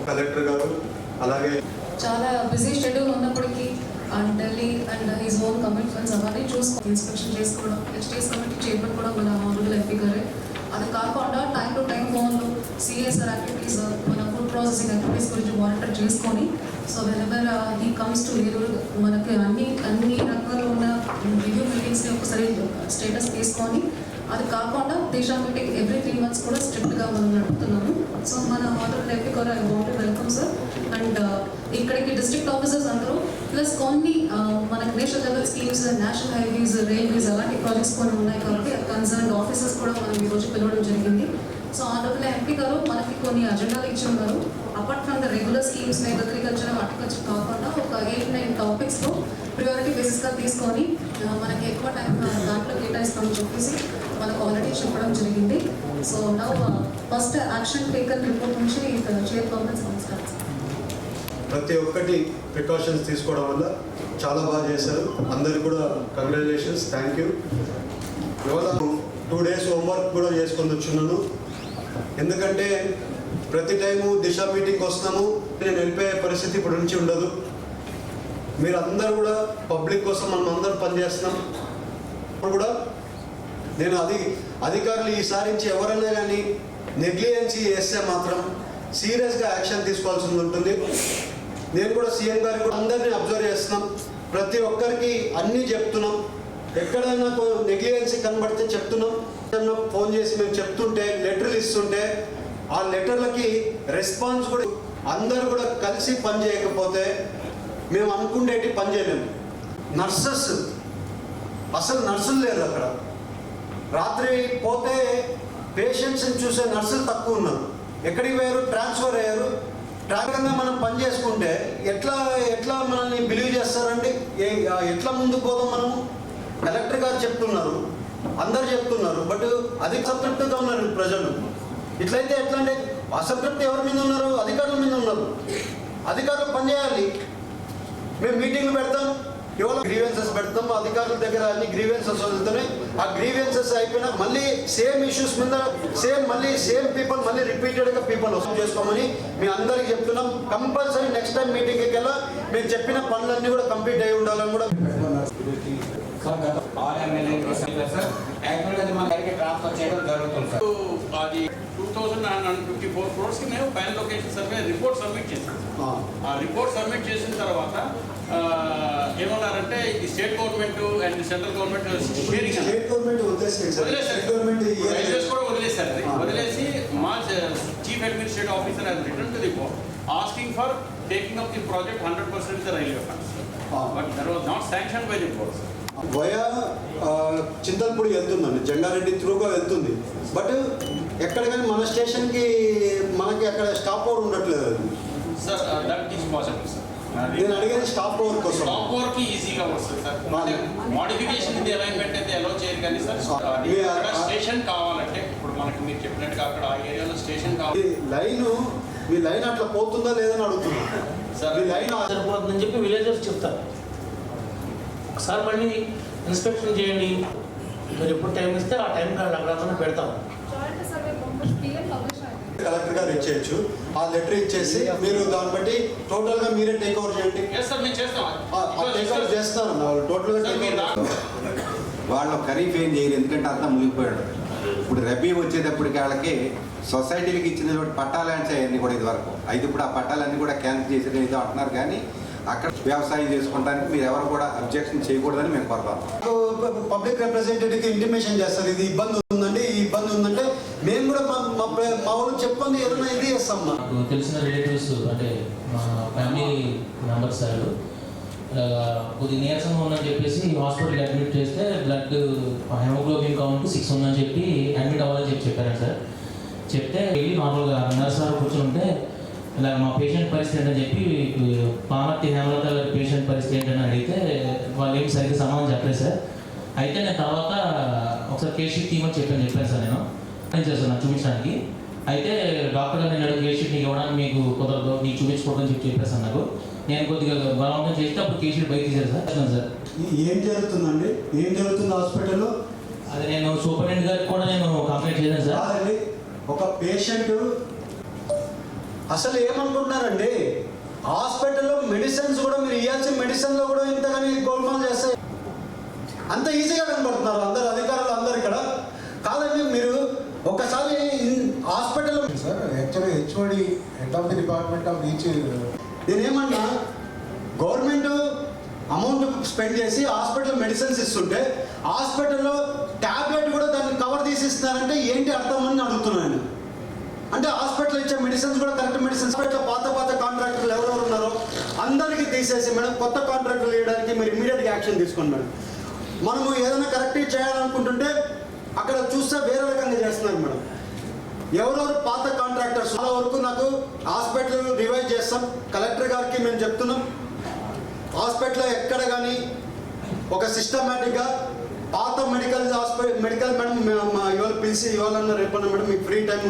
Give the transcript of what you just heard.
Collector గారు అలాగే చాలా బిజీ షెడ్యూల్ ఉన్నప్పటికీ and Delhi and his own commitments అవన్నీ చూసుకో ఇన్స్పెక్షన్ చేసుకోవడం హెచ్టీఎస్ కమిటీ చైర్మన్ కూడా మన ఆనరబుల్ ఎంపీ గారే. అది కాకుండా టైం టు టైం ఫోన్లు సిఎస్ఆర్ యాక్టివిటీస్ మన ఫుడ్ ప్రాసెసింగ్ యాక్టివిటీస్ గురించి మానిటర్ చేసుకొని so whenever he comes to Eluru మనకి అన్ని రకాలు ఉన్న రివ్యూ మీటింగ్స్ని ఒకసారి స్టేటస్ తీసుకొని అది కాకుండా దిశా మీటింగ్ ఎవ్రీ 3 months కూడా స్ట్రిక్ట్గా మనం నడుపుతున్నాము. సో మన ఆనరబుల్ ఎంపీ గారు I want welcome sir. And ఇక్కడికి డిస్ట్రిక్ట్ ఆఫీసర్స్ అందరూ ప్లస్ కొన్ని మనకి national level schemes national highways railways అలాంటి ప్రాజెక్ట్స్ కొన్ని ఉన్నాయి కాబట్టి కన్సర్న్ ఆఫీసర్స్ కూడా మనం ఈరోజు పిలవడం జరిగింది. సో ఆనరబుల్ ఎంపీ గారు మనకి కొన్ని అజెండాలు ఇచ్చి ఉన్నారు. Apart from the regular schemes like agriculture horticulture కాకుండా ఒక 8-9 టాపిక్స్లో ప్రియారిటీ బేసిస్గా తీసుకొని మనకి ఎక్కువ టైం దాంట్లో కేటాయిస్తామని చెప్పేసి మనకు ఆల్రెడీ చెప్పడం జరిగింది. So now first action taken report నుంచి చైర్ పర్సన్ నమస్కారం. ప్రతి ఒక్కటి ప్రికాషన్స్ తీసుకోవడం వల్ల చాలా బాగా చేశారు. అందరికి కూడా కంగ్రాచులేషన్స్, థ్యాంక్ యూ. ఇవాళ 2 days హోంవర్క్ కూడా చేసుకొని వచ్చున్నాను. ఎందుకంటే ప్రతి టైము దిశ మీటింగ్కి వస్తున్నాము, నేను వెళ్ళిపోయే పరిస్థితి ఇప్పుడు నుంచి ఉండదు. మీరు అందరూ కూడా పబ్లిక్ కోసం మనం అందరం పనిచేస్తున్నాం. ఇప్పుడు కూడా నేను అధికారులు ఈసారి నుంచి ఎవరైనా కానీ నెగ్లిజెన్సీ చేస్తే మాత్రం సీరియస్గా యాక్షన్ తీసుకోవాల్సి ఉంటుంది. నేను కూడా సీఎం గారికి కూడా అందరినీ అబ్జర్వ్ చేస్తున్నాం. ప్రతి ఒక్కరికి అన్నీ చెప్తున్నాం. ఎక్కడైనా నెగ్లిజెన్సీ కనబడితే చెప్తున్నాం. ఫోన్ చేసి మేము చెప్తుంటే లెటర్లు ఇస్తుంటే ఆ లెటర్లకి రెస్పాన్స్ కూడా అందరూ కూడా కలిసి పని చేయకపోతే మేము అనుకునేటి పని చేయలేము. నర్సెస్ అసలు నర్సులు లేరు అక్కడ. రాత్రి పోతే పేషెంట్స్ని చూసే నర్సులు తక్కువ ఉన్నారు. ఎక్కడికి పోయారు? ట్రాన్స్ఫర్ అయ్యారు. ట్రాక్గా మనం పని చేసుకుంటే ఎట్లా మనల్ని బిలీవ్ చేస్తారండి? ఎట్లా ముందుకు పోదాం మనము? కలెక్టర్ గారు చెప్తున్నారు, అందరు చెప్తున్నారు, బట్ అది అసంతృప్తిగా ఉన్నారు ప్రజలు. ఇట్లయితే ఎట్లా అంటే అసంతృప్తి ఎవరి మీద ఉన్నారు? అధికారుల మీద ఉన్నారు. అధికారులు పనిచేయాలి. మేము మీటింగ్లు పెడతాం, ఇవాళ గ్రీవెన్సెస్ పెడతాం, అధికారుల దగ్గర అన్ని గ్రీవెన్సెస్ వదులుతున్నాయి. ఆ గ్రీవెన్సెస్ అయిపోయినా మళ్ళీ సేమ్ ఇష్యూస్ మీద సేమ్ పీపుల్ మళ్ళీ రిపీటెడ్గా పీపుల్ వసూలు చేసుకోమని మేము అందరికీ చెప్తున్నాం. కంపల్సరీ నెక్స్ట్ టైం మీటింగ్కి వెళ్ళా మేము చెప్పిన పనులన్నీ కూడా కంప్లీట్ అయి ఉండాలని కూడా ట్రాన్స్ఫర్ చేయడం జరుగుతుంది సార్. అది 2,954 crores మేము పైన లొకేషన్ సర్వే రిపోర్ట్ సబ్మిట్ చేసాం. ఆ రిపోర్ట్ సబ్మిట్ చేసిన తర్వాత ఏమన్నారంటే ఈ state government and central government sharing కూడా వదిలేశారు. వదిలేసి మా chief administrative officer has written to the board asking for taking up the project 100% the railway funds. But that was not sanctioned by the board. Via Chintalapudi వెళ్తుందండి, జంగారెడ్డి త్రూగా వెళ్తుంది. But ఎక్కడ కానీ మన స్టేషన్కి మనకి అక్కడ స్టాప్ ఓవర్ ఉండట్లేదు. Sir that is possible sir. నేను అడిగేది స్టాప్ ఓవర్ కోసం. స్టాప్ ఓవర్కి ఈజీగా వస్తుంది సార్. మోడిఫికేషన్ ఇది అలైన్మెంట్ అయితే ఎలా చేయరు కానీ సార్ స్టేషన్ కావాలంటే ఇప్పుడు మనకి మీరు చెప్పినట్టుగా అక్కడ ఆ ఏరియాలో స్టేషన్ కావాలి. మీ లైన్ అట్లా పోతుందా లేదని అడుగుతున్నా సార్. మీ లైన్ సరిపోతుందని చెప్పి విలేజర్స్ చెప్తారు. ఒకసారి మళ్ళీ ఇన్స్పెక్షన్ చేయండి, మీరు ఎప్పుడు టైం ఇస్తే ఆ టైం అక్కడ పెడతాం. కలెక్టర్ గారు ఇచ్చేయచ్చు. ఆ లెటర్ ఇచ్చేసి మీరు దాన్ని బట్టి టోటల్గా మీరే టేక్ ఓవర్ చేయండి. టేక్ ఓవర్ చేస్తాను టోటల్గా. వాళ్ళు ఖరీఫ్ ఏం చేయరు, ఎందుకంటే అంతా మునిగిపోయాడు. ఇప్పుడు రబీ వచ్చేటప్పటికి వాళ్ళకి సొసైటీలకు ఇచ్చిన పట్టా ల్యాండ్స్ అవన్నీ కూడా ఇదివరకు అయితే ఇప్పుడు ఆ పట్టాలన్నీ కూడా క్యాన్సిల్ చేసేది ఏదో అంటున్నారు. కానీ అక్కడ వ్యవసాయం చేసుకుంటానికి మీరు ఎవరు కూడా అబ్జెక్షన్ చేయకూడదని మేము కోరుతాం. పబ్లిక్ రిప్రజెంటేటివ్కి ఇంటిమేషన్ చేస్తారు, ఇది ఇబ్బంది ఉందండి, ఈ ఇబ్బంది ఉందంటే మేము కూడా మా వాళ్ళు చెప్పండి ఏదైనా ఇది చేస్తాం. నాకు తెలిసిన రిలేటివ్స్ అంటే మా ఫ్యామిలీ మెంబర్స్ సార్ కొద్ది నీరసంగా ఉందని చెప్పేసి హాస్పిటల్కి అడ్మిట్ చేస్తే బ్లడ్ హెమోగ్లోబిన్ కౌంట్ 6 ఉందని చెప్పి అడ్మిట్ అవ్వాలని చెప్పారండి సార్. చెప్తే వెళ్ళి మామూలుగా నర్సార్ కూర్చుంటే ఇలా మా పేషెంట్ పరిస్థితి ఏంటని చెప్పి పామర్తి హేమలత గారి పేషెంట్ పరిస్థితి ఏంటని అడిగితే వాళ్ళు ఏమి సరిగ్గా సమాధానం చెప్పలేదు సార్. అయితే నేను తర్వాత ఒకసారి కేస్ షీట్ తీయమని చెప్పాను సార్. నేను చేస్తాను నాకు చూపించడానికి. అయితే డాక్టర్ గారు నేను కేస్ షీట్ నీకు ఇవ్వడానికి మీకు కుదరదు, నీకు చూపించుకోవడం చెప్పేసాను. నాకు నేను కొద్దిగా బలవంతం చేస్తే అప్పుడు కేస్ షీట్ బయట తీశారు సార్. సార్ ఏం జరుగుతుందండి? ఏం జరుగుతుంది హాస్పిటల్లో? అది నేను సూపరింటెండెంట్ గారికి కూడా నేను కంప్లైంట్ చేశాను సార్. ఒక పేషెంట్ అసలు ఏమనుకుంటున్నారండి, హాస్పిటల్లో మెడిసిన్స్ కూడా మీరు ఇవ్వాల్సిన మెడిసిన్లో కూడా ఇంతగాని గోల్మాల్ చేస్తాయి. అంత ఈజీగా కనబడుతున్నారు అందరు అధికారులు అందరు ఇక్కడ. కాదండి, మీరు ఒకసారి హాస్పిటల్లో sir actually HOD head of the department of each నేనేమన్నా గవర్నమెంట్ అమౌంట్ స్పెండ్ చేసి హాస్పిటల్ మెడిసిన్స్ ఇస్తుంటే హాస్పిటల్లో ట్యాబ్లెట్ కూడా దాన్ని కవర్ తీసి ఇస్తున్నారంటే ఏంటి అర్థం అని అడుగుతున్నాను. అంటే హాస్పిటల్ ఇచ్చే మెడిసిన్స్ కూడా కరెక్ట్ మెడిసిన్స్ ఇట్లా పాత కాంట్రాక్టర్లు ఎవరెవరు ఉన్నారో అందరికీ తీసేసి మేడం కొత్త కాంట్రాక్టర్లు వేయడానికి మీరు ఇమీడియట్గా యాక్షన్ తీసుకోండి మేడం. మనము ఏదైనా కరెక్ట్ చేయాలనుకుంటుంటే అక్కడ చూస్తే వేరే రకంగా చేస్తున్నారు మేడం. ఎవరెవరు పాత కాంట్రాక్టర్స్ చాలా వరకు నాకు హాస్పిటల్ రివైజ్ చేస్తాం. కలెక్టర్ గారికి మేము చెప్తున్నాం, హాస్పిటల్లో ఎక్కడ కానీ ఒక సిస్టమేటిక్గా పాత మెడికల్ మేడం ఇవాళ పిలిచి ఇవ్వాలన్న రేపన్న మేడం మీకు ఫ్రీ టైం